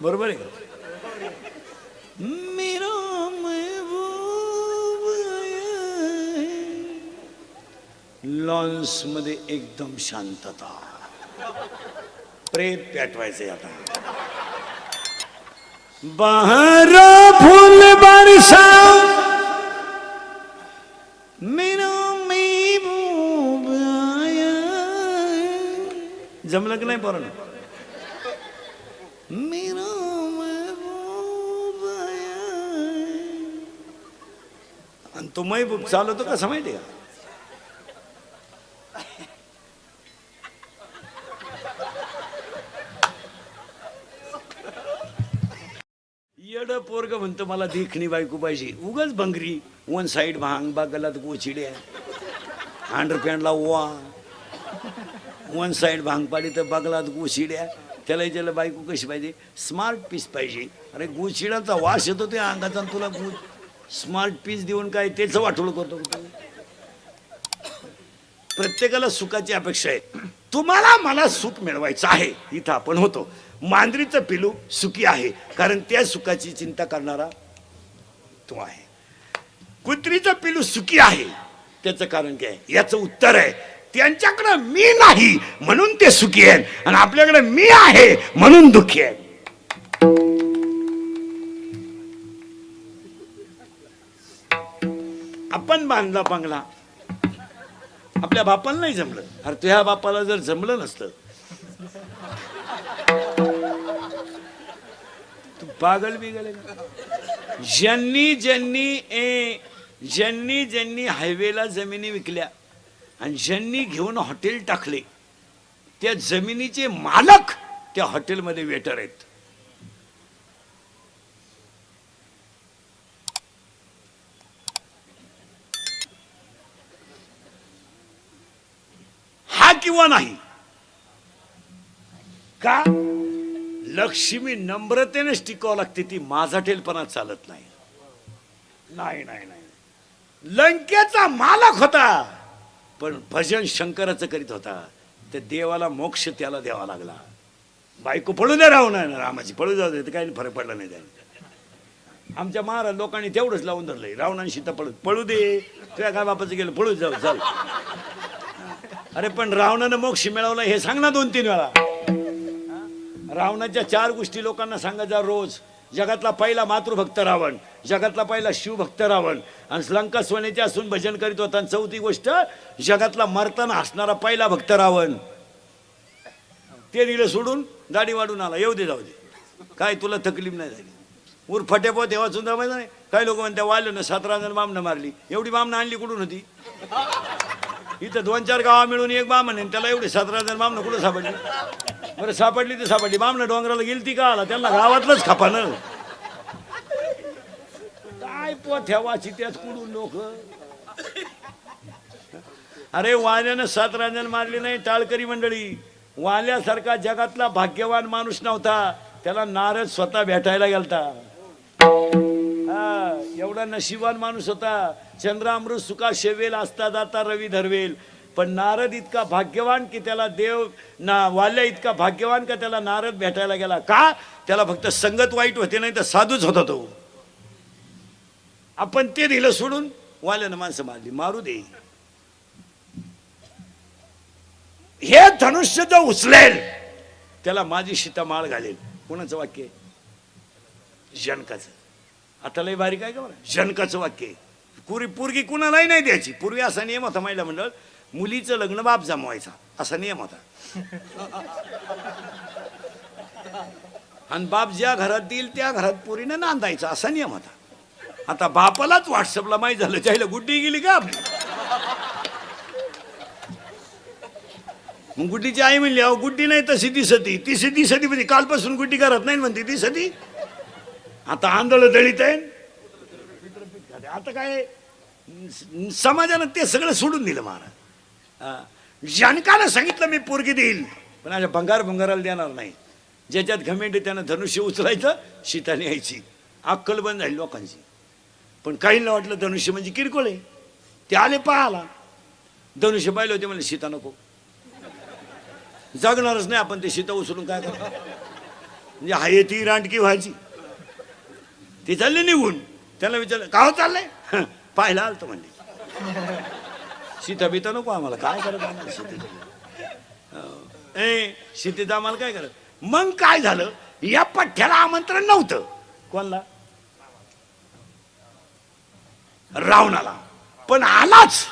बरोबर आहे. लॉन्स मध्ये एकदम शांतता, प्रेत पेटवायचे आता. बाहर फूल बरसा मेरा महबूब आया. जमलं की नाही बरं? मेरा महबूब आया. आणि तो महबूब चालवतो कसा माहिती का? येड पोरग म्हणतो मला देखणी बायको पाहिजे. उगाच भंगरी. वन साईड भांग, बागलात गोचिड्या, अंडरपॅन्टला ओवा. वन साईड भांग पाडी तर बागलात गोचिड्या. त्याला विचारलं बायको कशी पाहिजे? स्मार्ट पीस पाहिजे. अरे गोचिड्याचा वास येतो त्या अंगाचा, तुला स्मार्ट पीस देऊन काय तेच वाटोळ करतो? प्रत्येकाला सुखाची अपेक्षा आहे. तुम्हाला मला सुख मिळवायचं आहे. इथं आपण होतो. मांजरीचं पिलू सुखी आहे कारण त्या सुखाची चिंता करणारा तो आहे. कुत्रीचं पिलू सुखी आहे त्याचं कारण काय? याचं उत्तर आहे त्यांच्याकडे मी नाही म्हणून ते सुखी आहेत आणि आपल्याकडे मी आहे म्हणून दुःखी आहेत. आपण बांधला बंगला, आपल्या बापाला नाही जमलं. अरे तुझ्या बापाला जर जमलं नसतं, तू पागल बिगल. ज्यांनी ज्यांनी हायवेला जमिनी विकल्या आणि ज्यांनी घेऊन हॉटेल टाकले, त्या जमिनीचे मालक त्या हॉटेलमध्ये वेटर आहेत. हा किंवा नाही का? लक्ष्मी नम्रतेनेच टिकावं लागते. ती माझाटेलपणा चालत नाही. नाही नाही नाही. लंकेचा मालक होता पण भजन शंकराचं करीत होता. त्या देवाला मोक्ष त्याला द्यावा लागला. बायको पळू दे राहू नाही, रामाची पळू जाऊ दे, काही फरक पडला नाही त्याने. आमच्या महाराज लोकांनी तेवढंच लावून धरलंय. रावणाने सीता पळू दे, तुझ्या काय बापाचं गेलं पळू जाऊ चाल. अरे पण रावणानं मोक्ष मिळवला हे सांग ना 2-3 वेळा. रावणाच्या 4 गोष्टी लोकांना सांगायच्या रोज. जगातला पहिला मातृभक्त रावण, जगातला पहिला शिवभक्त रावण, आणि लंका सोन्याची असून भजन करीत होता. आणि 4थी गोष्ट, जगातला मरताना हसणारा पहिला भक्त रावण. ते दिलं सोडून दाढी वाढून आला. येऊ दे जाऊ दे, काय तुला तकलीफ नाही झाली. उरफटे पो तेव्हा सुद्धा माहिती नाही. काही लोक म्हणते वाल्यानं 17 जण बामणं मारली. एवढी बामणं आणली कुठून होती? इथं 2-4 गावा मिळून एक बामण आहे, त्याला एवढी 17 जण बामणं कुठं सापडली? बरं सापडली तर सापडली. बामणं डोंगराला गेलती का आला? त्यांना गावातलंच खपानं. काय पोथ्या वाची त्यात कुडून लोक. अरे वाल्यानं 17 जण मारली नाही टाळकरी मंडळी. वाल्यासारखा जगातला भाग्यवान माणूस नव्हता. त्याला नारद स्वतः भेटायला गेलता. एवढा नशिबान माणूस होता. चंद्रामृत सुखा शेवेल असता जाता रवी धरवेल. पण नारद इतका भाग्यवान की त्याला देव वाल्या इतका भाग्यवान का त्याला नारद भेटायला गेला. का? त्याला फक्त संगत वाईट होते, नाही तर साधूच होता तो. आपण ते दिलं सोडून वाल्यानं माणसं मारली. मारू दे. हे धनुष्य जो उचलेल त्याला माझी सीता माळ घालेल. कोणाचं वाक्य? जनकाचं. आता लय बारीक आहे का बरं? जनकाचं वाक्य. पूर्वी कुणालाही नाही द्यायची. पूर्वी असा नियम होता महिला मंडळ, मुलीचं लग्न बाप जमवायचा असा नियम होता. आणि बाप ज्या घरात देईल त्या घरात पोरीनं नांदायचा असा नियम होता. आता बापालाच व्हॉट्सअपला माहीत झालं त्याला गुड्डी गेली का आपली. मग गुड्डीची आई म्हणली अहो गुड्डी नाही तशी दिसती. ती सती म्हणजे कालपासून गुड्डी करत नाही म्हणते ती सती. आता आंधळ दळीत आहे. आता काय समाजानं ते सगळं सोडून दिलं महाराज. जनकानं सांगितलं मी पोरगी देईल पण अशा भंगाराला देणार नाही. ज्याच्यात घमेंड त्यानं धनुष्य उचलायचं, सीता न्यायची. अक्कल बंद झाली लोकांची. पण काहींना वाटलं धनुष्य म्हणजे किरकोळ आहे. ते आले पाहाला, धनुष्य पाहिले होते, म्हणजे सीता नको, जगणारच नाही आपण, ते सीता उचलून काय करणार. म्हणजे हाय ती रांडकी व्हायची. ते चालले निघून. त्याला विचारलं का हो चाललंय, पाहायला आलतो म्हणले. सीता बिता नको आम्हाला, काय करत आम्हाला सीतेचं. सीतेचं आम्हाला काय करत. मग काय झालं, या पठ्ठ्याला आमंत्रण नव्हतं. कोणला, रावणाला. पण आलाच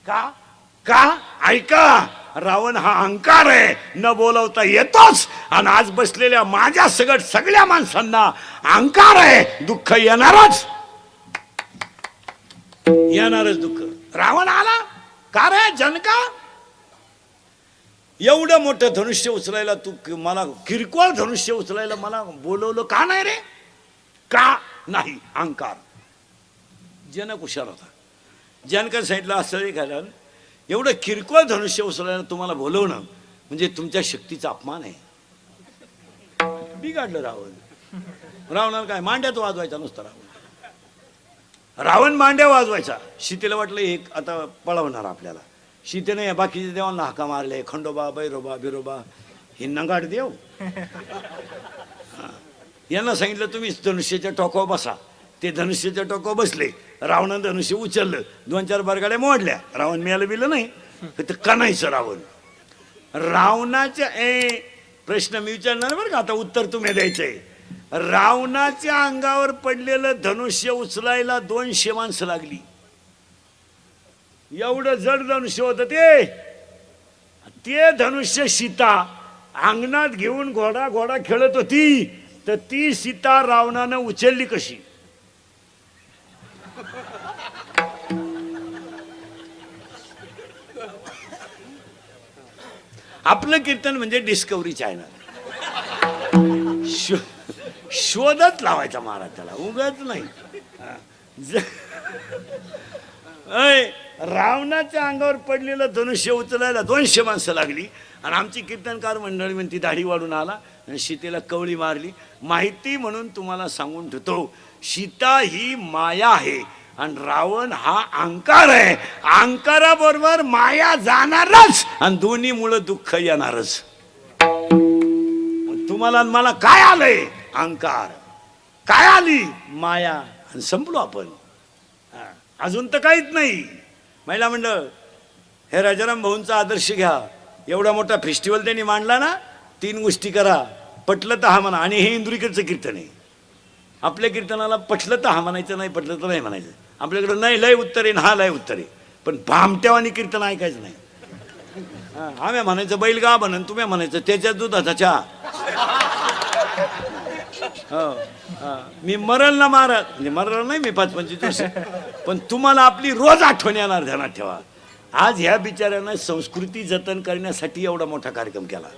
का, का ऐका, रावण हा अहंकार आहे, न बोलवता येतोच. आणि आज बसलेल्या माझ्या सगट सगळ्या माणसांना अहंकार आहे, दुःख येणारच, येणारच दुःख. रावण आला का रे जनका, एवढं मोठं धनुष्य उचलायला तू मला, किरकोळ धनुष्य उचलायला मला बोलवलं का नाही रे. का नाही, अहंकार. जनक हुशार होता. जनका सांगितलं असं एखादं, एवढं किरकोळ धनुष्य उचलायला तुम्हाला बोलवणं म्हणजे तुमच्या शक्तीचा अपमान आहे. बिघडलं रावण. रावणाला काय मांड्यात वाजवायचा नुसता. रावण मांड्या वाजवायचा. सीतेला वाटलं एक आता पळवणार आपल्याला. सीतेने या बाकीच्या देवांना हाका मारले, खंडोबा, बैरोबा, बिरोबा, हे नंगाड देव. यांना सांगितलं तुम्ही धनुष्याच्या टोकावर बसा. ते धनुष्याच्या टोकावर बसले. रावणानं धनुष्य उचललं, 2-4 बरगाड्या मोडल्या. रावण मिळालं बिलं नाही, फक्त कणायचं रावण. रावणाच्या प्रश्न मी विचारणार बरं का, आता उत्तर तुम्ही द्यायचंय. रावणाच्या अंगावर पडलेलं धनुष्य उचलायला 200 माणसं लागली. एवढं जड धनुष्य होतं ते. ते धनुष्य सीता अंगणात घेऊन घोडा घोडा खेळत होती, तर ती सीता रावणानं उचलली कशी. आपलं कीर्तन म्हणजे डिस्कवरी चॅनल. शोधत लावायचा महाराज त्याला, उगाच नाही. रावणाच्या अंगावर पडलेलं धनुष्य उचलायला 200 माणसं लागली. आणि आमची कीर्तनकार मंडळी म्हणती दाढी वाढून आला आणि सीतेला कवळी मारली. माहिती म्हणून तुम्हाला सांगून ठेवतो, सीता ही माया आहे आणि रावण हा अहंकार आहे. अहंकाराबरोबर माया जाणारच आणि दोन्ही मुळे दुःख येणारच. तुम्हाला मला काय आलंय, अहंकार. काय आली, माया. आणि संपलो आपण. अजून तर काहीच नाही. महिला मंडळ, हे राजाराम भाऊंचा आदर्श घ्या. एवढा मोठा फेस्टिवल त्यांनी मांडला ना. 3 गोष्टी करा, पटलं तर हा म्हणा. आणि हे इंदुरीकडचं कीर्तन आहे. आपल्या कीर्तनाला पटलं तर हा म्हणायचं, नाही पटलं तर नाही म्हणायचं. आपल्याकडे नाही लय उत्तर आहे, हा लय उत्तर आहे. पण भामट्यावानी कीर्तन ऐकायचं नाही. आम्ही म्हणायचं बैल गा बनन, तुम्ही म्हणायचं त्याच्या दुधाचा चहा. मी मरल ना महाराज, म्हणजे मरल नाही मी 5-25 वर्ष, पण तुम्हाला आपली रोज आठवण येणार, ध्यानात ठेवा. आज ह्या बिचाऱ्यानं संस्कृती जतन करण्यासाठी एवढा मोठा कार्यक्रम केला.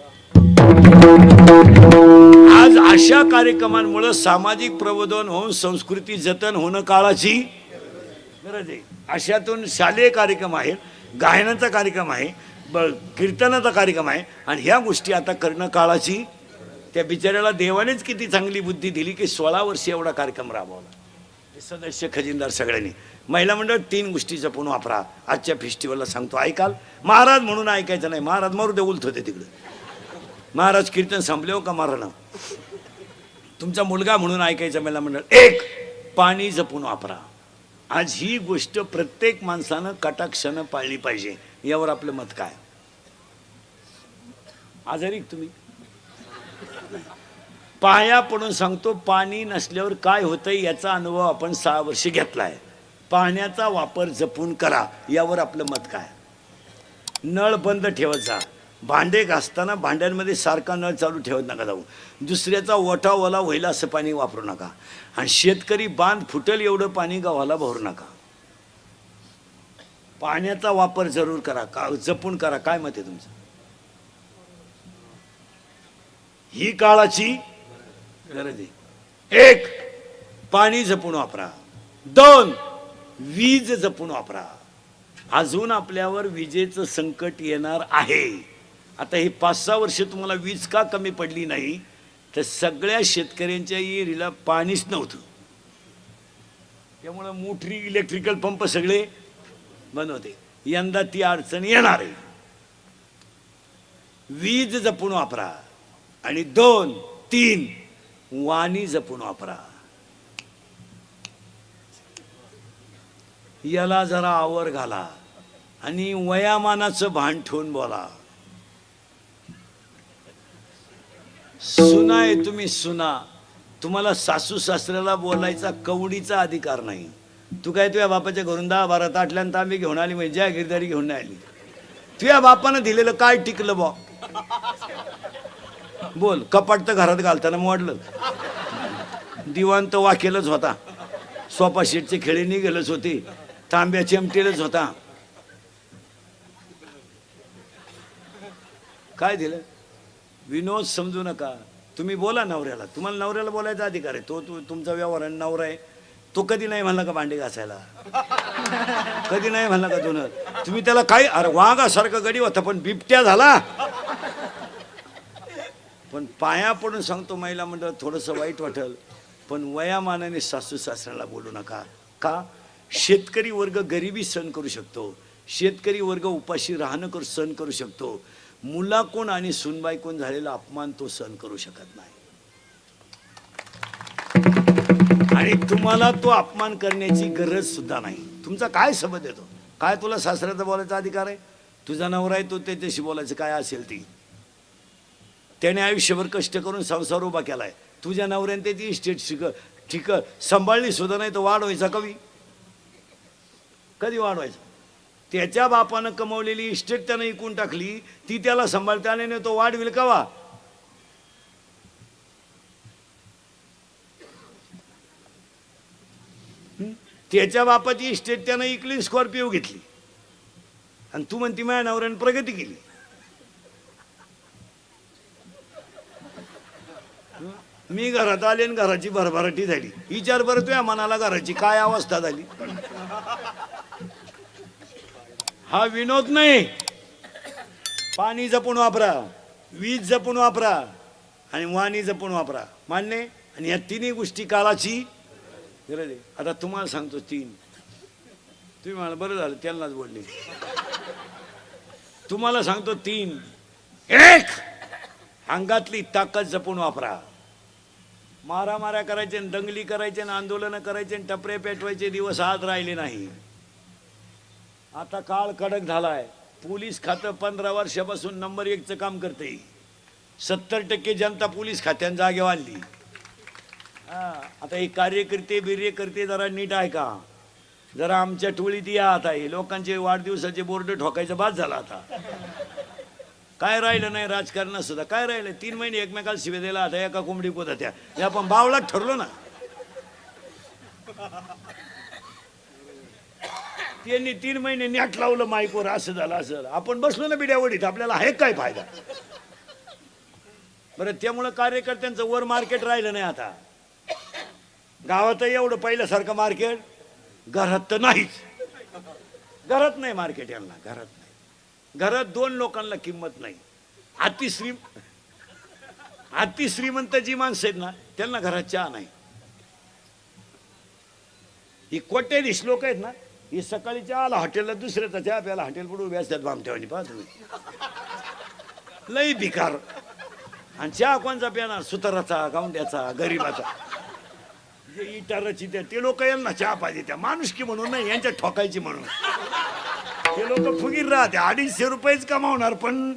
आज अशा कार्यक्रमांमुळे सामाजिक प्रबोधन होऊन संस्कृती जतन होणं काळाची गरज आहे. अशातून शालेय कार्यक्रम आहे, गायनाचा कार्यक्रम आहे, कीर्तनाचा कार्यक्रम आहे, आणि ह्या गोष्टी आता करणं काळाची. त्या बिचाऱ्याला देवानेच किती चांगली बुद्धी दिली की 16 वर्ष एवढा कार्यक्रम राबवला. सदस्य खजिनदार सगळ्यांनी. महिला मंडळ 3 गोष्टी जपून वापरा. आजच्या फेस्टिवलला सांगतो, ऐकाल. महाराज म्हणून ऐकायचं नाही. महाराज मारू दे, उलट होते तिकडे. महाराज कीर्तन संपले हो का मारणं. तुमचा मुलगा म्हणून ऐकायचं. महिला मंडळ 1, पाणी जपून वापरा. आज ही गोष्ट प्रत्येक माणसानं कटाक्षानं पाळली पाहिजे. यावर आपलं मत काय. आजारी तुम्ही पाया पडून सांगतो, पाणी नसल्यावर काय होतंय याचा अनुभव आपण 6 वर्ष घेतलाय. पाण्याचा वापर जपून करा. यावर आपलं मत काय. नळ बंद ठेवत जा. भांडे घासताना भांड्यांमध्ये सारखा नळ चालू ठेवत नका जाऊ. दुसऱ्याचा ओटा ओला होईल असं पाणी वापरू नका. आणि शेतकरी बांध फुटल एवढं पाणी गावाला भरू नका. पाण्याचा वापर जरूर करा, का जपून करा. काय मत आहे तुमचं. ही काळाची गरज आहे. 1, पाणी जपून वापरा. 2, वीज जपून वापरा. अजून आपल्यावर विजेचं संकट येणार आहे. आता हे 5-6 वर्ष तुम्हाला वीज का कमी पडली नाही, तर सगळ्या शेतकऱ्यांच्या विहिरीला पाणीच नव्हतं. त्यामुळं मोटरी इलेक्ट्रिकल पंप सगळे बंद होते. यंदा ती अडचण येणार आहे. वीज जपून वापरा आणि 2-3 वाणी जपून वापरा. याला जरा आवर घाला आणि वयामानाचं भान ठेवून बोला. सुना आहे तुम्ही, सुना. तुम्हाला सासू सासऱ्याला बोलायचा कवडीचा अधिकार नाही. तू काय तुझ्या बापाच्या घरून 10-12 ताटल्यान तांबे घेऊन आली म्हणजे जागीरदारी घेऊन नाही आली. तुझ्या बापानं दिलेलं काय टिकलं बा? बोल. कपाट तर घरात घालताना मोडलं, दिवाण तर वाकेलच होता, सोफा सेटचे खेळे निघेलच होते, तांब्या चिमटेलच होता. काय दिलं? विनोद समजू नका. तुम्ही बोला नवऱ्याला. तुम्हाला नवऱ्याला बोलायचा अधिकार आहे. तो तुमचा व्यवहार नवरा आहे. तो कधी नाही म्हणला का भांडे घासायला? कधी नाही म्हणला का धुणं? तुम्ही त्याला काय, अरे वाघासारखं गडी होता पण बिबट्या झाला. पण पाया पडून सांगतो महिला मंडळ, थोडंसं वाईट वाटेल पण वयामानाने सासू सासऱ्याला बोलू नका. का? शेतकरी वर्ग गरिबी सहन करू शकतो, शेतकरी वर्ग उपाशी राहणं सहन करू शकतो. मुलाकोण आणि सुनबाई कोण झालेला अपमान तो सहन करू शकत नाही. आणि तुम्हाला तो अपमान करण्याची गरज सुद्धा नाही. तुमचा काय संबंध येतो? काय तुला सासऱ्याचा बोलायचा अधिकार आहे? तुझा नवरा आहे, तो त्याच्याशी बोलायचं काय असेल ती. त्याने आयुष्यभर कष्ट करून संसार उभा केलाय. तुझ्या नवऱ्याने त्याची इस्टेट ठीक सांभाळली सुद्धा नाही तर वाढवायचा कधी वाढवायचा? त्याच्या बापानं कमवलेली इस्टेट त्यानं इकून टाकली, ती त्याला सांभाळता आली नाही, तो वाढविल कवा? त्याच्या बापाची इस्टेट त्यानं इकली, स्कॉर्पिओ घेतली, आणि तू म्हणती माझ्या नवऱ्याने प्रगती केली. मी घरात आले आणि घराची भरभराटी झाली. विचार बरं तुझ्या मनाला घराची काय अवस्था झाली. हा विनोद नाही. पाणी जपून वापरा, वीज जपून वापरा आणि वाणी जपून वापरा. मान्य? आणि या तिन्ही गोष्टी काळाची गरज आहे. आता तुम्हाला सांगतो 3. तुम्ही मला बरं झालं त्यांनाच बोलले. तुम्हाला सांगतो 3. 1. अंगातली ताकद जपून वापरा. मारामाऱ्या करायचे, दंगली करायचे, आंदोलनं करायचे, टपरे पेटवायचे दिवस आज राहिले नाही. आता काळ कडक झालाय. पोलीस खातं 15 वर्षापासून नंबर 1चं काम करते. 70% जनता पोलीस खात्यान जागेवर आणली. आता हे कार्यकर्ते जरा नीट आहे का? जरा आमच्या टोळीत या. आता हे लोकांचे वाढदिवसाचे बोर्ड ठोकायचं बाद झाला. आता काय राहिलं नाही राजकारणात सुद्धा. काय राहिलं? 3 महिने एकमेकाला शिव्या द्यायला आता एका कोंबडी पोत त्या. आपण बावळात ठरलो ना. त्यांनी 3 महिने नॅट लावलं माईकवर, असं झालं असं. आपण बसलो ना बिड्यावडीत, आपल्याला आहे काय फायदा? बरं, त्यामुळं कार्यकर्त्यांचं वर मार्केट राहिलं नाही. आता गावात एवढं पहिल्यासारखं मार्केट, घरात तर नाहीच. घरात नाही मार्केट यांना, घरात नाही. घरात 2 लोकांना किंमत नाही. अतिश्रीमंत जी माणसं आहेत ना, त्यांना घरात चहा नाही. ही कोट्याधीश लोक आहेत ना, ही सकाळी चहाला हॉटेलला दुसऱ्याचा चहा प्यायला हॉटेल पुढे उभे असतात बामठेवानी. पहा तुम्ही, लई भिकार. आणि चहा कोणचा प्याणार? सुताराचा, गावंड्याचा, गरीबाचा. जे इटाराची ते लोक यांना चहा पाहिजे, त्या माणुसकी म्हणून नाही, यांच्या ठोकायची म्हणून. ते लोक फुगीर राहते. 250 रुपयेच कमावणार, पण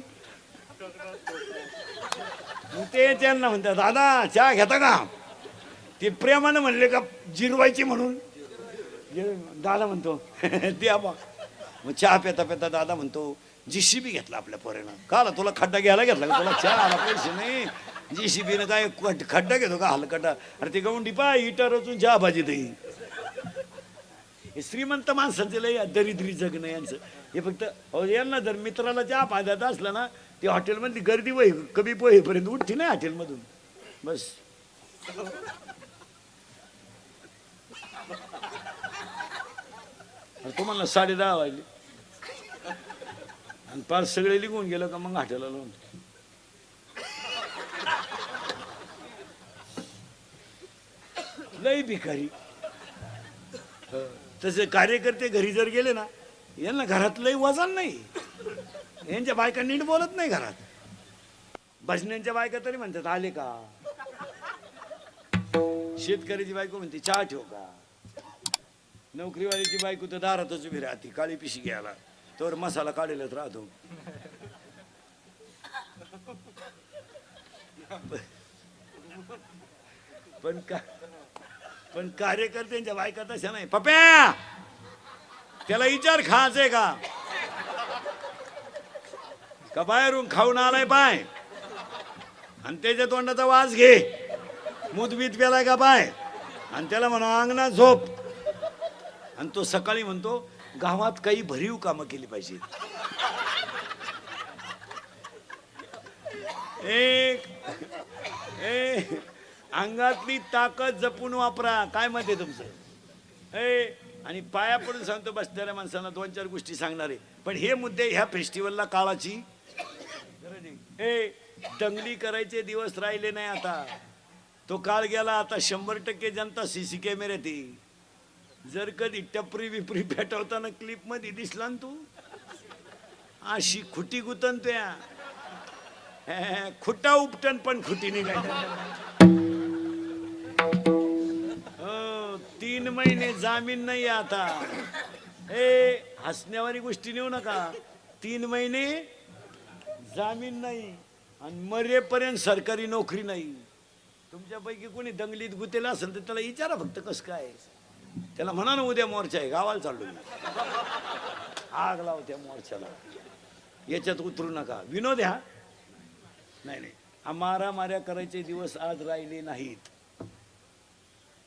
ते त्यांना म्हणतात दादा चहा घेता का? ते प्रेमानं म्हणले का जिरवायची म्हणून दादा म्हणतो द्या बा. मग चहा पेता पेता दादा म्हणतो JCB घेतला आपल्या पोरेनं. काला तुला खड्डा घ्यायला घेतला का? तुला चहा आला पैसे नाही. JCBनं काय खड्डा घेतो का हलकटा? अरे ते गवंडी पा इटा रचून चहा भाजी देई. हे श्रीमंत माणसांचं लय दरिद्री जगणं यांचं. हे फक्त यांना जर मित्राला चहा पाजायचा असला ना, ते हॉटेलमधली गर्दी वय कमी पोहेपर्यंत उठती नाही हॉटेलमधून. बस तुम्हाला 10:30 वाजले आणि पार सगळे निघून गेलं का मग हॉटेलला लावून. लय भिकारी. तसे कार्यकर्ते घरी जर गेले ना, यांना घरात लय वजन नाही. यांच्या बायका नीट बोलत नाही घरात. भजन्यांच्या बायका तरी म्हणतात आले का. शेतकऱ्याची बायको म्हणते चहा ठेव का. नोकरीवालीची बायको तर दारातच उभी राहते काळी पिशी घ्यायला, तर मसाला काढेलच राहतो. पण कार्यकर्त्यांच्या बायका तशा नाही. पप्या त्याला विचार खायचंय का बाहेरून खाऊन आलाय पाय, आणि त्याच्या तोंडाचा वास घे. मुदबीत पेलाय का पाय, आणि त्याला म्हणा अंगणात झोप. आणि तो सकाळी म्हणतो गावात काही भरीव कामं केली पाहिजे. अंगातली ताकद जपून वापरा. काय मत आहे तुमचं. आणि पाया पडून सांगतो बसणाऱ्या माणसांना 2-4 गोष्टी सांगणार आहे, पण हे मुद्दे ह्या फेस्टिवलला काळाची गरज आहे. दंगली करायचे दिवस राहिले नाही आता. तो काळ गेला. आता 100% जनता CC कॅमेऱ्यात येईल. जर कधी टपरी विपरी पेटवताना क्लिप मध्ये दिसला ना तू, अशी खुटी गुतन त्या खुटा उपटन पण खुटी निघायची. 3 महिने जामीन नाही आता. हसण्यावारी गोष्टी नेऊ नका. 3 महिने जामीन नाही आणि मरेपर्यंत सरकारी नोकरी नाही. तुमच्यापैकी कोणी दंगलीत गुतेला असेल तर त्याला विचारा फक्त कसं काय. त्याला म्हणा ना उद्या मोर्चा आहे, गावाला चाललो मी, आग लाव त्या मोर्चाला, याच्यात उतरू नका. विनोद ह्या नाही. माऱ्या करायचे दिवस आज राहिले नाहीत.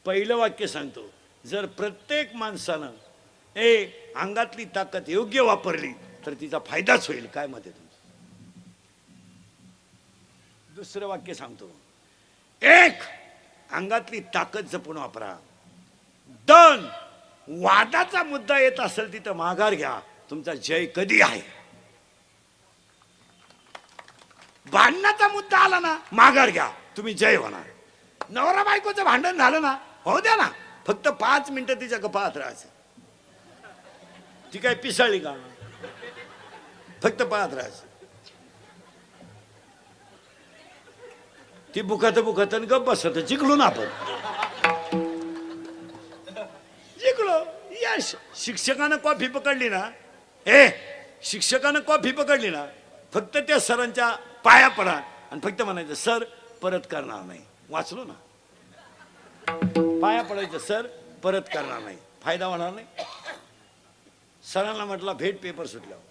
पहिलं वाक्य सांगतो, जर प्रत्येक माणसानं अंगातली ताकद योग्य वापरली तर तिचा फायदाच होईल. काय मत आहे तुमचं. दुसरं वाक्य सांगतो, 1 अंगातली ताकद जपून वापरा. 2 वादाचा मुद्दा येत असेल तिथं माघार घ्या. तुमचा जय कधी आहे. भांडणाचा मुद्दा आला ना, माघार घ्या, तुम्ही जय होणार. नवरा बायकोचं भांडण झालं ना, हो द्या ना, फक्त 5 मिनिटं तिच्या पाहत राहायचं. ती काय पिसाळली का, फक्त पाहत राहायचं. ती बुखात गप बसत. जिंकलो ना आपण, जिंकलो. यश. शिक्षकानं कॉफी पकडली ना, शिक्षकानं कॉफी पकडली ना, फक्त त्या सरांच्या पाया पडा आणि फक्त म्हणायचं सर परत करणार नाही. वाचलो ना, पाया पडायचं सर परत करणार नाही. फायदा होणार नाही. सरांना म्हटलं भेट पेपर सुटल्यावर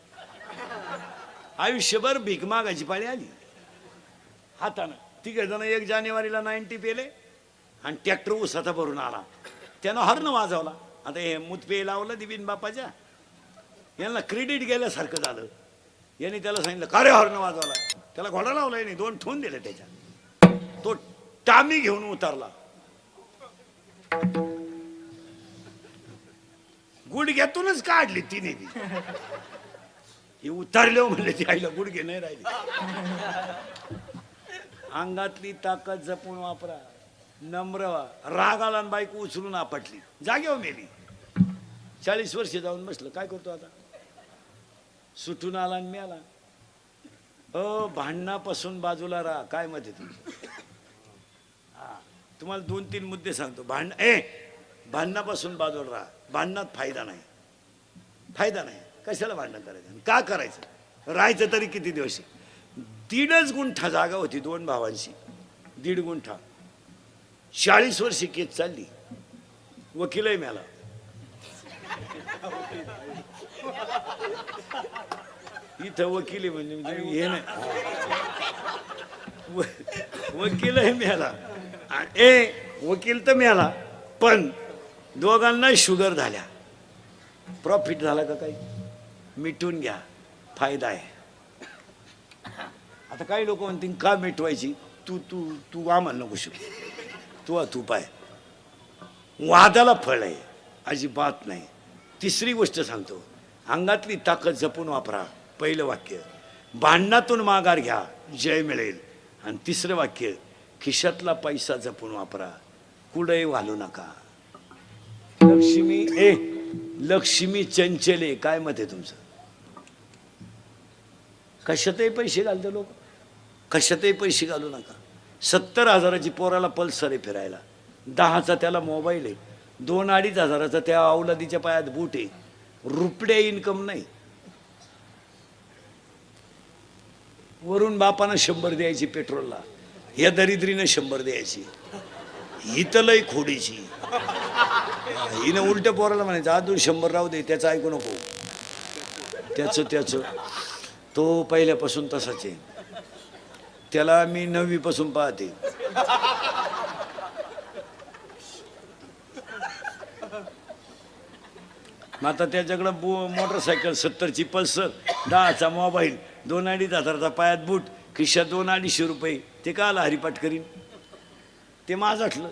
आयुष्यभर भीक मागायची पाळी आली. हातानं 3 जण 1 जानेवारीला 90 पेले आणि ट्रॅक्टर उसाचा भरून आला. त्यानं हॉर्न वाजवला. आता हे मुतपे लावलं दिबीन बापाच्या, यांना क्रेडिट गेल्यासारखं झालं. यांनी त्याला सांगितलं का रे हॉर्न वाजवला. त्याला घोडा लावला नाही, 2 ठेवून दिले त्याच्या. तो टामी घेऊन उतरला. गुडघ्यातूनच काढली तिने बी. ही उतरले म्हणले ती आईला गुडघे नाही राहिले. अंगातली ताकद जपून वापरा. नम्र व्हा. राग आला आणि बायको उचलून आपटली, जागेवर मेली. 40 वर्ष जाऊन बसलं. काय करतो आता. सुटून आला आणि मी आला. भांडणापासून बाजूला राहा. काय मत आहे तुमचं. तुम्हाला 2-3 मुद्दे सांगतो. भांडणापासून बाजूला राहा. भांडणात फायदा नाही. फायदा नाही. कशाला भांडण करायचं, का करायचं. राहायचं तरी किती दिवस. 1.5 गुंठा जागा होती 2 भावांची. 1.5 गुंठा. 40 वर्षी केस चालली. वकीलही मिळाला. इथं वकिली म्हणजे हे नाही. वकीलही मिळाला. वकील तर मिळाला, पण दोघांना शुगर झाल्या. प्रॉफिट झाला का काही. मिटून घ्या, फायदा आहे. आता काही लोक म्हणतील का मिटवायची. तू तू तू आम्हाला नको शिकू. तू पाय. वादाला फळ आहे अजिबात नाही. 3री गोष्ट सांगतो, अंगातली ताकद जपून वापरा. पहिलं वाक्य, भांडणातून माघार घ्या, जय मिळेल. आणि 3रं वाक्य, खिशातला पैसा जपून वापरा. कुठेही घालू नका. लक्ष्मी चंचले, काय मत आहे तुमचं? कशातही पैसे घालते लोक, कशातही पैसे घालू नका. 70,000ची पोराला पल्सर आहे फिरायला, 10चा त्याला मोबाईल आहे, 2-2.5 हजाराचा त्या अवलादीच्या पायात बूट आहे, रुपये इन्कम नाही. वरून बापानं 100 द्यायची पेट्रोलला, या दरिद्रीनं 100 द्यायची. ही तर लई खोडीची. हिनं उलट्या पोराला म्हणायचं अजून 100 राहू दे, त्याचं ऐकू नको. त्याचं तो पहिल्यापासून तसाच आहे. त्याला मी 9वी पासून पाहते. मग आता त्याच्याकडं मोटरसायकल 70ची पल्सर, 10चा मोबाईल, 2-2.5 हजाराचा पायात बूट, खिशात 200-250 रुपये. ते का आला हरिपाठ करीन? ते माझाठलं.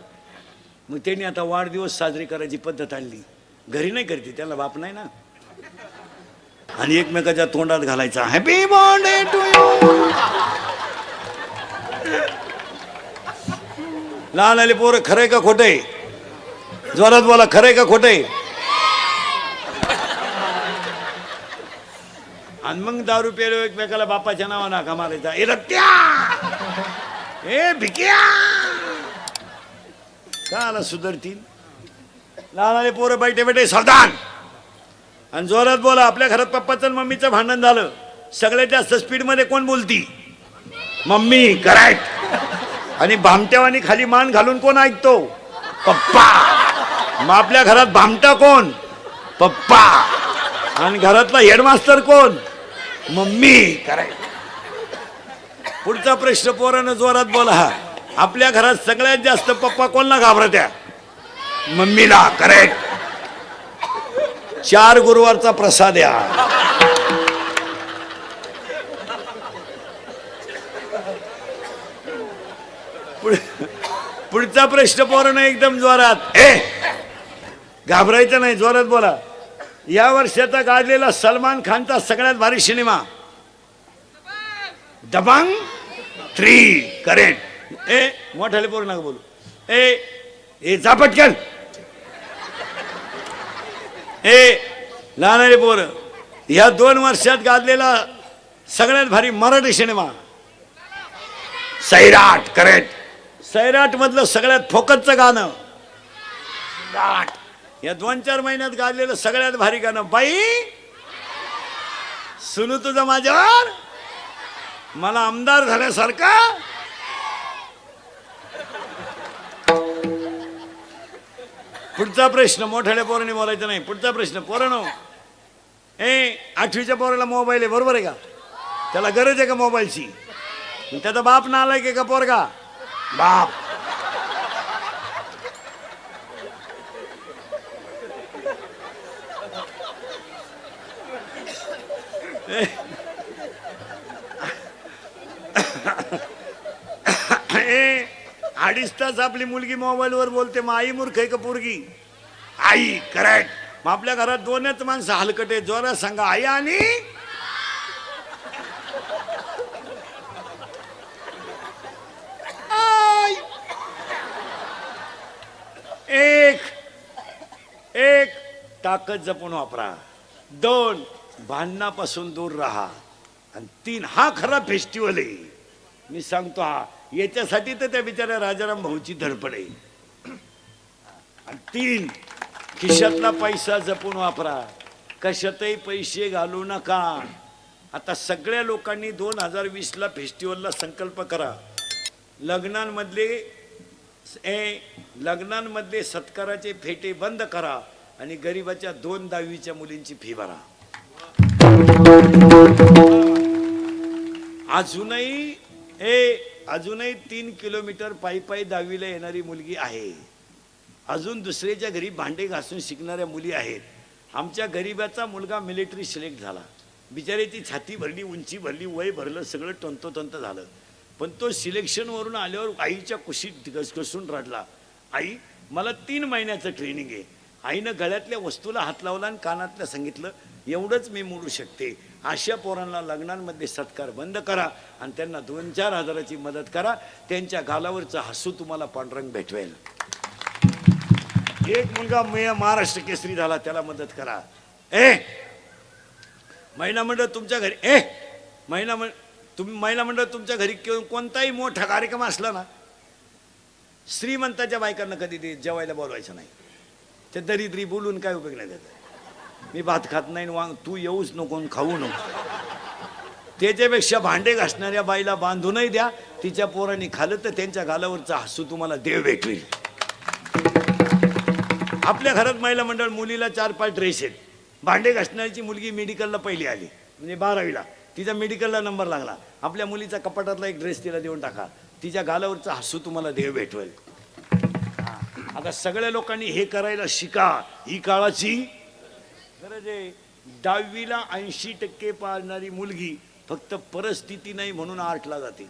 मग त्यांनी आता वाढदिवस साजरी करायची पद्धत आणली. घरी नाही करते, त्याला बाप नाही ना. आणि एकमेकाच्या तोंडात घालायचा हॅपी बर्थडे टू यू. लहान आले पोरं, खरंय का खोटंय? जोरात बोला, खरंय का खोटंय? आणि मग दारू प्यायलो एकमेकाला बापाच्या नावा नाका मारायचा. ए रत्या, ए भिक्या, का आला सुधरतील? लहान आले पोरं बैठे बैठे सावधान. आणि जोरात बोला. आपल्या घरात पप्पाचं मम्मीचं भांडण झालं, सगळ्यात जास्त स्पीडमध्ये कोण बोलती? मम्मी. करेक्ट. आणि भामट्यावानी खाली मान घालून कोण ऐकतो? पप्पा. मग आपल्या घरात भामटा कोण? पप्पा. आणि घरातला हेडमास्टर कोण? मम्मी. करेक्ट. पुढचा प्रश्न पोरानं जोरात बोला. आपल्या घरात सगळ्यात जास्त पप्पा कोणला घाबरत्या? मम्मीला. करेक्ट. 4 गुरुवारचा प्रसाद या. पुढचा प्रश्न पोरानं एकदम जोरात. घाबरायचं नाही, जोरात बोला. या वर्षाचा गाजलेला सलमान खानचा सगळ्यात भारी सिनेमा दबंग 3. करेक्ट. मोठाले पोरं नका बोलू. ए जा पटकन. लहानले पोरं, ह्या 2 वर्षात गाजलेला सगळ्यात भारी मराठी सिनेमा सैराट. करेक्ट. सैराट मधलं सगळ्यात फोकसचं गाणं गाठ. या 2-4 महिन्यात गाजलेलं सगळ्यात भारी गाणं बाई सुनू तुझं माझ्यावर, मला आमदार झाल्यासारखा. पुढचा प्रश्न मोठ्याल्या पोरांनी बोलायचं नाही. पुढचा प्रश्न पोरांनो, 8वीच्या पोराला मोबाईल आहे, बरोबर आहे का? त्याला गरज आहे का मोबाईलची? त्याचा बाप नालायक आहे का पोरगा? बाप. अडीच तास आपली मुलगी मोबाईलवर बोलते, मग आई मूर्ख आहे का पोरगी? आई. करेक्ट. मग आपल्या घरात 2च माणसं हलकटे, जोरात सांगा. आई आणि आई. एक ताकद जपून वापरा. 2 भांडणापासून दूर राहा. आणि 3 हा खरा फेस्टिवल आहे. मी सांगतो हा, याच्यासाठी तर त्या बिचाऱ्या राजाराम भाऊची धडपड आहे. आणि 3 खिशातला पैसा जपून वापरा, कशातही पैसे घालू नका. आता सगळ्या लोकांनी 2020ला फेस्टिवलला संकल्प करा. लग्नांमधले सत्काराचे फेटे बंद करा आणि गरिबाच्या 2 10वीच्या मुलींची फी भरा. अजूनही 3 किलोमीटर पायी 10वीला येणारी मुलगी आहे. अजून दुसऱ्याच्या घरी भांडे घासून शिकणाऱ्या मुली आहेत. आमच्या गरिबाचा मुलगा मिलिटरी सिलेक्ट झाला, बिचाऱ्याची छाती भरली, उंची भरली, वय भरलं, सगळं तंतोतंत झालं. पण तो सिलेक्शनवरून आल्यावर आईच्या कुशीत घसघसून रडला. आई, मला 3 महिन्याचं ट्रेनिंग आहे. आईनं गळ्यातल्या वस्तूला हात लावला आणि कानातल्या सांगितलं, एवढंच मी मोडू शकते. अशा पोरांना लग्नांमध्ये सत्कार बंद करा आणि त्यांना 2-4 हजाराची मदत करा. त्यांच्या गालावरचं हसू तुम्हाला पांडुरंग भेटवेल. एक मुलगा महाराष्ट्र केसरी झाला, त्याला मदत करा. ए महिला मंडळ तुमच्या घरी, महिला मंडळ तुमच्या घरी कोणताही मोठा कार्यक्रम असला ना, श्रीमंताच्या बायकांना कधी ते जेवायला बोलवायचं नाही. ते दरिद्री बोलून काय उपयोग नाही त्याचा. मी भात खात नाही, वांग तू येऊच नको, खाऊ नको. त्याच्यापेक्षा भांडे घासणाऱ्या बाईला बांधूनही द्या, तिच्या पोरांनी खाल्लं तर त्यांच्या गालावरचं हसू तुम्हाला देव भेटवेल. आपल्या घरात महिला मंडळ मुलीला 4-5 ड्रेस आहेत. भांडे घासण्याची मुलगी मेडिकलला पहिली आली, म्हणजे 12वीला, तिचा मेडिकलला नंबर लागला. आपल्या मुलीचा कपाटातला एक ड्रेस तिला देऊन टाका, तिच्या गालावरचं हसू तुम्हाला देव भेटवेल. आता सगळ्या लोकांनी हे करायला शिका, ही काळाची गरज आहे. 10वीला 80% पाळणारी मुलगी फक्त परिस्थिती नाही म्हणून 8ला जाते.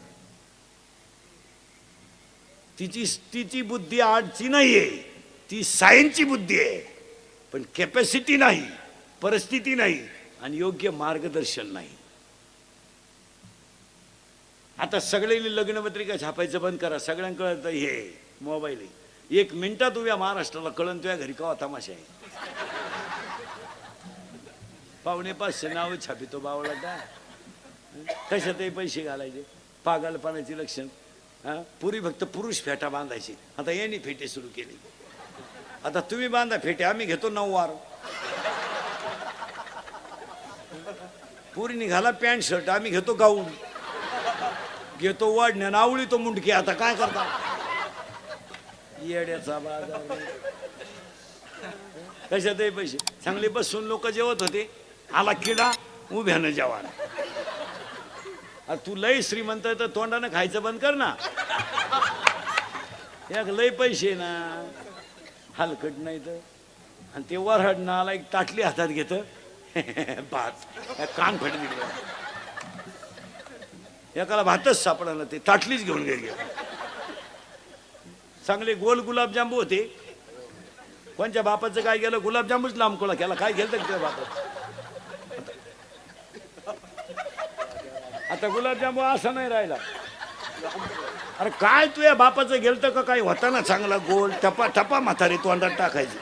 तिची बुद्धी आर्टची नाहीये, ती सायन्सची बुद्धी आहे. पण कॅपॅसिटी नाही, परिस्थिती नाही आणि योग्य मार्गदर्शन नाही. आता सगळ्यांनी लग्नपत्रिका छापायचं बंद करा. सगळ्यांकडे हे मोबाईल आहे. 1 मिनिटात उभ्या महाराष्ट्राला कळण तुझ्या घरी कवा तमाशा आहे. 450 नाव छापितो बावळा. कशातही पैसे घालायचे, पागलपणाची लक्षण. पूर्वी फक्त पुरुष फेटा बांधायचे, आता यांनी फेटे सुरू केले. आता तुम्ही बांधा फेटे, आम्ही घेतो 9 वार. पुरी निघाला पॅन्ट शर्ट, आम्ही घेतो गाऊन, घेतो वाढण्या नावळी तो मुंडकी. आता काय करता, येड्याचा बाजार. कशातही पैसे. चांगले बसून लोक जेवत होते, आला किडा उभ्यानं जेवायला. तू लय श्रीमंत तर तोंडानं खायचं बंद कर ना. एक लय पैसे ना, हलकट नाही तर. आणि ते वरहडणं आला, एक ताटली हातात घेत, भात कान फट दिले. एकाला भातच सापडा ना, ते ताटलीच घेऊन गेली. चांगले गोल गुलाबजांबू होते. कोणच्या बापाचं काय गेलं, गुलाबजांबूच लांबकोळा केला. काय गेलं तुझ्या बापाचं. आता गुलाबजामू असं नाही राहिला. अरे काय तुझ्या बापाचं गेलतं का काय होता ना चांगला गोल, टपा टपा म्हातारी तोंडात टाकायची.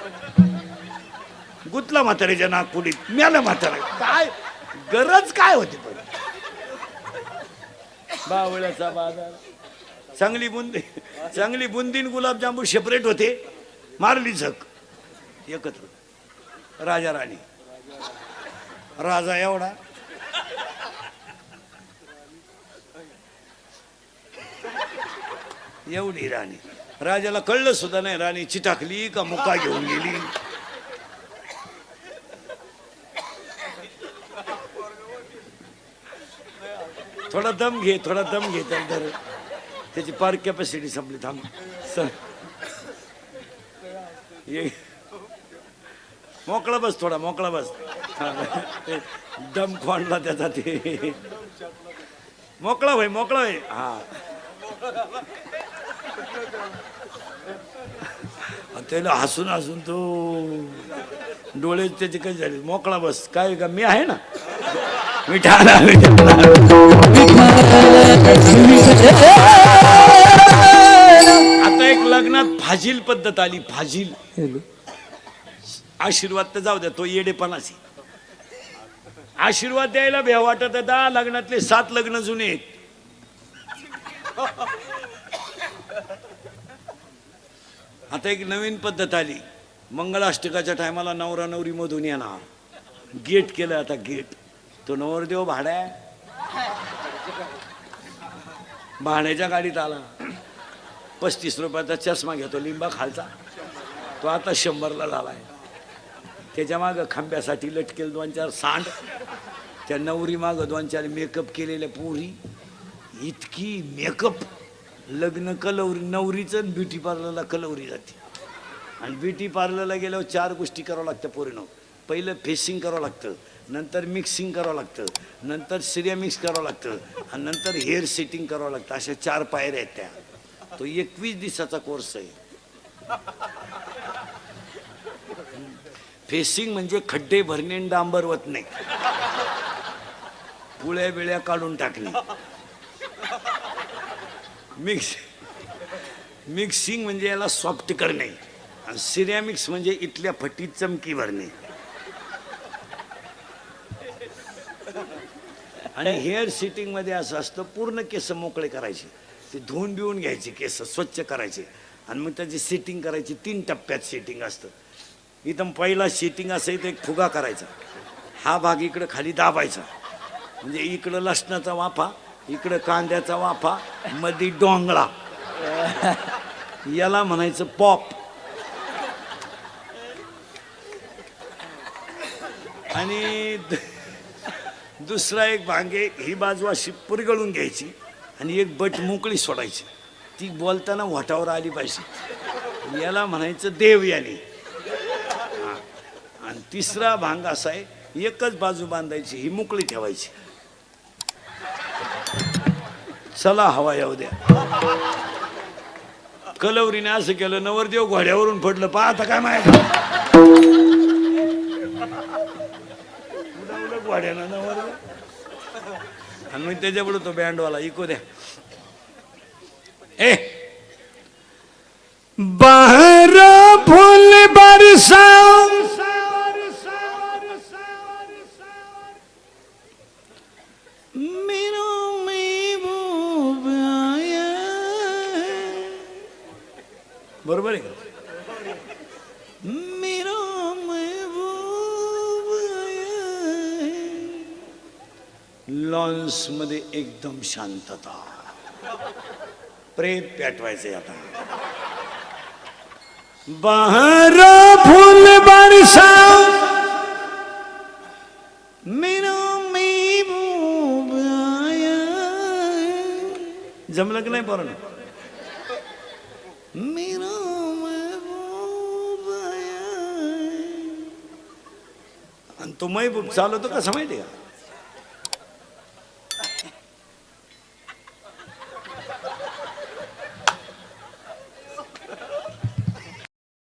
गुतला म्हातारीच्या नागपुडीत, म्याला म्हातारा. काय गरज काय होती पण. बावळ्याचा बाजार. चांगली बुंदीन गुलाबजांबू सेपरेट होते, मारली झक एकत्र. राजा राणी, राजा एवढा, एवढी राणी. राजाला कळलं सुद्धा नाही राणी चिटाकली का मुका घेऊन गेली. थोडा दम घे, थोडा दम घे. तर त्याची पार्क कॅपॅसिटी संपली. थांब सर, ये मोकळा बस, थोडा मोकळा बस. दम खोंडला त्याचा. ते मोकळा होय, मोकळा होय. हा, त्याला हसून हसून तो डोळे त्याचे काही झाले. मोकळा बस. काय का मी आहे ना, मिठाला. आता एक लग्नात फाजील पद्धत आली. फाजील आशीर्वाद तर जाऊ द्या, तो येडेपणाची. आशीर्वाद द्यायला भेव वाटत. 10 लग्नातले 7 लग्न जुने आहेत. आता एक नवीन पद्धत आली. मंगळाष्टकाच्या टायमाला नवरा नवरी मधून येणार. गेट केलं आता, गेट. तो नवरदेव भाड्याच्या गाडीत आला. 35 रुपयाचा चष्मा घेतो लिंबा खालचा, तो आता 100ला झालाय. त्याच्या मागं खांब्यासाठी लटकेल 2-4 सांड. त्या नवरी मागं 2-4 मेकअप केलेल्या पोरी. इतकी मेकअप. लग्न कलवरी, नवरीचं ब्युटी पार्लरला कलवरी जाते. आणि ब्युटी पार्लरला गेल्यावर 4 गोष्टी करावं लागतं पोरीनं. पहिलं फेसिंग करावं लागतं, नंतर मिक्सिंग करावं लागतं, नंतर सिरिया मिक्स करावं लागतं, आणि नंतर हेअर सेटिंग करावं लागतं. अशा 4 पायऱ्या आहेत त्या. तो 21 दिवसाचा कोर्स आहे. फेसिंग म्हणजे खड्डे भरणे, डांबर वतणे, पुळ्या बिळ्या काढून टाकणे. मिक्सिंग म्हणजे याला सॉफ्ट करणे. आणि सिरॅमिक्स म्हणजे इथल्या फटीत चमकी भरणे. आणि हेअर सिटिंग मध्ये असं असतं, पूर्ण केस मोकळे करायचे, ते धुवून बिवून घ्यायचे, केस स्वच्छ करायचे आणि मग त्याची सेटिंग करायची. 3 टप्प्यात सेटिंग असतं. इथं पहिला सेटिंग असायचं, एक फुगा करायचा, हा भाग इकडं खाली दाबायचा, म्हणजे इकडं लसणाचा वाफा, इकडं कांद्याचा वाफा, मध्ये डोंगळा, याला म्हणायचं पॉप. आणि दुसरा एक भांगे, ही बाजू अशी पुरगळून घ्यायची आणि एक बट मोकळी सोडायची, ती बोलताना वाटावर आली पाहिजे, याला म्हणायचं देवयानी. आणि तिसरा भांग असा आहे, एकच बाजू बांधायची, ही मोकळी ठेवायची. चला हवा येऊ द्या. कलवरीने असं केलं, नवरदेव घोड्यावरून पडलं, पाहता काय माहिती घोड्यानं नवरदेव. आणि मग त्याच्यापुढे तो बँडवाला इको द्या. ए बाहर फूल बरसा बरोबर आहे का? लॉन्स मध्ये एकदम शांतता, प्रेत पेटवायचे आता. बाहर फूल बरसा मेरा महबूब आया. जमलं की नाही बरं? मेरा महबूब आया. आणि तो महबूब चालवतो कसं माहिती का?